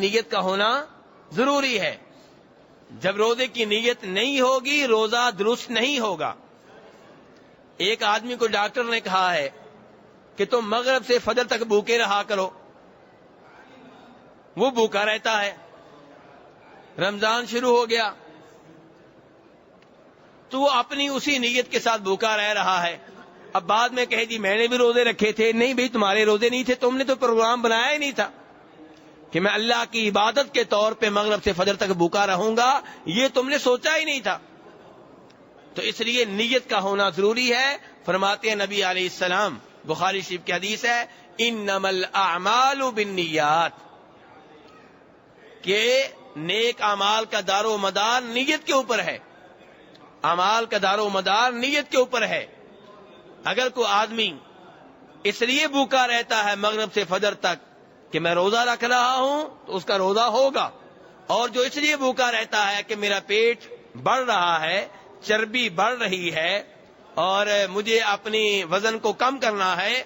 نیت کا ہونا ضروری ہے. جب روزے کی نیت نہیں ہوگی روزہ درست نہیں ہوگا. ایک آدمی کو ڈاکٹر نے کہا ہے کہ تم مغرب سے فجر تک بھوکے رہا کرو. وہ بھوکا رہتا ہے. رمضان شروع ہو گیا تو وہ اپنی اسی نیت کے ساتھ بھوکا رہ رہا ہے. اب بعد میں کہے جی میں نے بھی روزے رکھے تھے. نہیں بھائی تمہارے روزے نہیں تھے, تم نے تو پروگرام بنایا ہی نہیں تھا کہ میں اللہ کی عبادت کے طور پہ مغرب سے فجر تک بھوکا رہوں گا. یہ تم نے سوچا ہی نہیں تھا. تو اس لیے نیت کا ہونا ضروری ہے. فرماتے ہیں نبی علیہ السلام, بخاری شریف کی حدیث ہے, انما الاعمال بالنیات, کہ نیک اعمال کا دار و مدار نیت کے اوپر ہے. اعمال کا دار و مدار نیت کے اوپر ہے. اگر کوئی آدمی اس لیے بھوکا رہتا ہے مغرب سے فجر تک کہ میں روزہ رکھ رہا ہوں تو اس کا روزہ ہوگا. اور جو اس لیے بھوکا رہتا ہے کہ میرا پیٹ بڑھ رہا ہے, چربی بڑھ رہی ہے اور مجھے اپنی وزن کو کم کرنا ہے,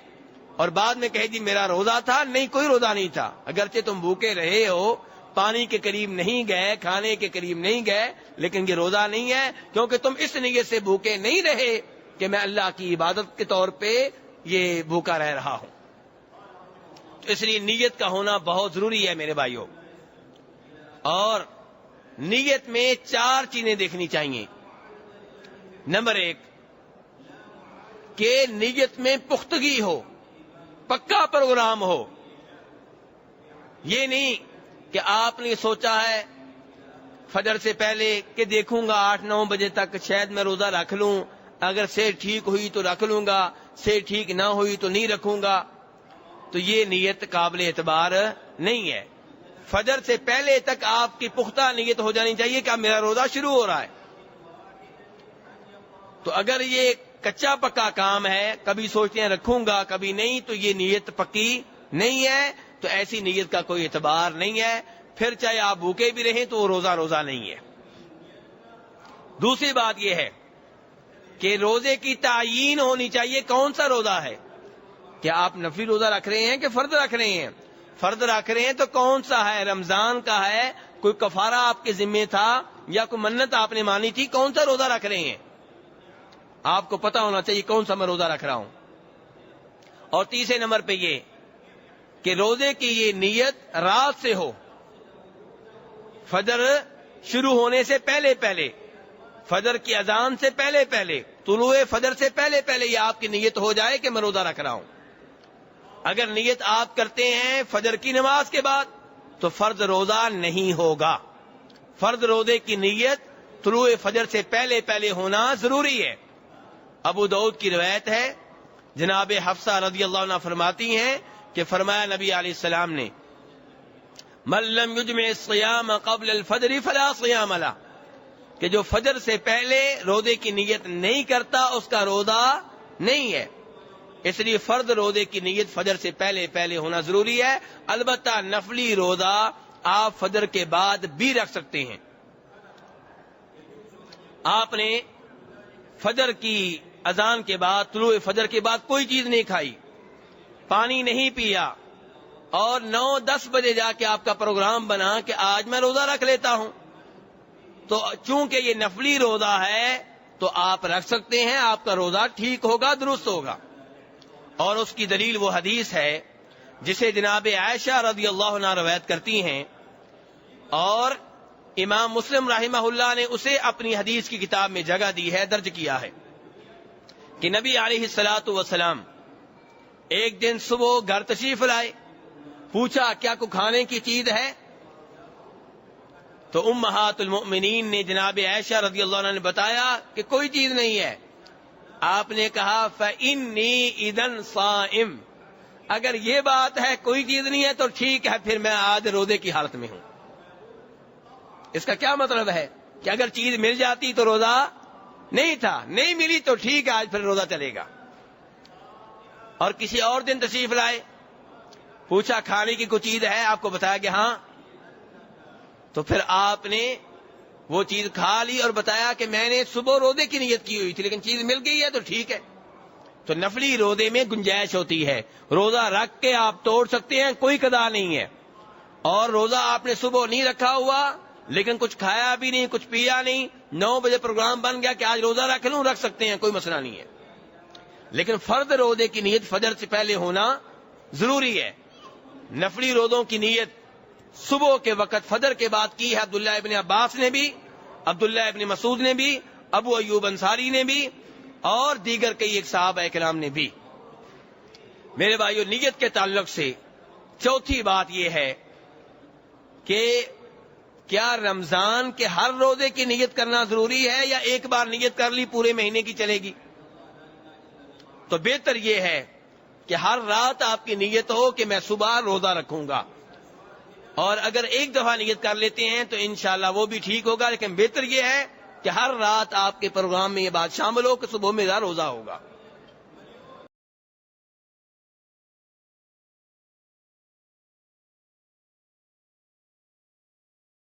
اور بعد میں کہے جی میرا روزہ تھا, نہیں کوئی روزہ نہیں تھا. اگرچہ تم بھوکے رہے ہو, پانی کے قریب نہیں گئے, کھانے کے قریب نہیں گئے, لیکن یہ روزہ نہیں ہے کیونکہ تم اس نیت سے بھوکے نہیں رہے کہ میں اللہ کی عبادت کے طور پہ یہ بھوکا رہ رہا ہوں. تو اس لیے نیت کا ہونا بہت ضروری ہے میرے بھائیوں. اور نیت میں 4 چیزیں دیکھنی چاہیے. نمبر 1 کہ نیت میں پختگی ہو, پکا پروگرام ہو. یہ نہیں کہ آپ نے سوچا ہے فجر سے پہلے کہ دیکھوں گا 8-9 بجے تک شاید میں روزہ رکھ لوں, اگر سے ٹھیک ہوئی تو رکھ لوں گا, سے ٹھیک نہ ہوئی تو نہیں رکھوں گا. تو یہ نیت قابل اعتبار نہیں ہے. فجر سے پہلے تک آپ کی پختہ نیت ہو جانی چاہیے کہ اب میرا روزہ شروع ہو رہا ہے. تو اگر یہ کچا پکا کام ہے, کبھی سوچتے ہیں رکھوں گا کبھی نہیں, تو یہ نیت پکی نہیں ہے. تو ایسی نیت کا کوئی اعتبار نہیں ہے. پھر چاہے آپ بھوکے بھی رہیں تو وہ روزہ نہیں ہے. دوسری بات یہ ہے کہ روزے کی تعیین ہونی چاہیے. کون سا روزہ ہے؟ کیا آپ نفلی روزہ رکھ رہے ہیں کہ فرض رکھ رہے ہیں؟ فرض رکھ رہے ہیں تو کون سا ہے؟ رمضان کا ہے, کوئی کفارہ آپ کے ذمے تھا یا کوئی منت آپ نے مانی تھی؟ کون سا روزہ رکھ رہے ہیں؟ آپ کو پتا ہونا چاہیے کون سا میں روزہ رکھ رہا ہوں. اور تیسرے نمبر پہ یہ کہ روزے کی یہ نیت رات سے ہو, فجر شروع ہونے سے پہلے پہلے, فجر کی اذان سے پہلے پہلے, طلوع فجر سے پہلے پہلے یہ آپ کی نیت ہو جائے کہ میں روزہ رکھ رہا ہوں. اگر نیت آپ کرتے ہیں فجر کی نماز کے بعد تو فرض روزہ نہیں ہوگا. فرض روزے کی نیت طلوع فجر سے پہلے پہلے ہونا ضروری ہے. ابو داؤد کی روایت ہے, جناب حفصہ رضی اللہ عنہ فرماتی ہیں کہ فرمایا نبی علیہ السلام نے, من لم یجمع الصیام قبل الفجر فلا صیام له, کہ جو فجر سے پہلے روزے کی نیت نہیں کرتا اس کا روزہ نہیں ہے. اس لیے فرض روزے کی نیت فجر سے پہلے پہلے ہونا ضروری ہے. البتہ نفلی روزہ آپ فجر کے بعد بھی رکھ سکتے ہیں. آپ نے فجر کی اذان کے بعد, طلوع فجر کے بعد کوئی چیز نہیں کھائی, پانی نہیں پیا, اور 9-10 بجے جا کے آپ کا پروگرام بنا کہ آج میں روزہ رکھ لیتا ہوں, تو چونکہ یہ نفلی روزہ ہے تو آپ رکھ سکتے ہیں. آپ کا روزہ ٹھیک ہوگا, درست ہوگا. اور اس کی دلیل وہ حدیث ہے جسے جناب عائشہ رضی اللہ عنہ روایت کرتی ہیں, اور امام مسلم رحمہ اللہ نے اسے اپنی حدیث کی کتاب میں جگہ دی ہے, درج کیا ہے, کہ نبی علیہ الصلوۃ والسلام ایک دن صبح گھر تشریف لائے. پوچھا کیا کوئی کھانے کی چیز ہے؟ تو امہات المؤمنین نے جناب عائشہ رضی اللہ عنہ نے بتایا کہ کوئی چیز نہیں ہے. آپ نے کہا فإنی اذن صائم, اگر یہ بات ہے کوئی چیز نہیں ہے تو ٹھیک ہے, پھر میں آج روزے کی حالت میں ہوں. اس کا کیا مطلب ہے کہ اگر چیز مل جاتی تو روزہ نہیں تھا, نہیں ملی تو ٹھیک ہے آج پھر روزہ چلے گا. اور کسی اور دن تشریف لائے, پوچھا کھانے کی کوئی چیز ہے؟ آپ کو بتایا کہ ہاں, تو پھر آپ نے وہ چیز کھا لی اور بتایا کہ میں نے صبح روزے کی نیت کی ہوئی تھی لیکن چیز مل گئی ہے تو ٹھیک ہے. تو نفلی روزے میں گنجائش ہوتی ہے, روزہ رکھ کے آپ توڑ سکتے ہیں, کوئی قضا نہیں ہے. اور روزہ آپ نے صبح نہیں رکھا ہوا لیکن کچھ کھایا بھی نہیں کچھ پیا نہیں, 9 بجے پروگرام بن گیا کہ آج روزہ رکھ لوں, رکھ سکتے ہیں, کوئی مسئلہ نہیں ہے. لیکن فرض روزے کی نیت فجر سے پہلے ہونا ضروری ہے. نفلی روزوں کی نیت صبح کے وقت فجر کے بعد کی ہے عبداللہ ابن عباس نے بھی, عبداللہ ابن مسعود نے بھی, ابو ایوب انصاری نے بھی, اور دیگر کئی ایک صحابہ کرام نے بھی. میرے بھائیو, نیت کے تعلق سے چوتھی بات یہ ہے کہ کیا رمضان کے ہر روزے کی نیت کرنا ضروری ہے یا ایک بار نیت کر لی پورے مہینے کی چلے گی؟ تو بہتر یہ ہے کہ ہر رات آپ کی نیت ہو کہ میں صبح روزہ رکھوں گا, اور اگر ایک دفعہ نیت کر لیتے ہیں تو انشاءاللہ وہ بھی ٹھیک ہوگا, لیکن بہتر یہ ہے کہ ہر رات آپ کے پروگرام میں یہ بات شامل ہو کہ صبح میرا روزہ ہوگا.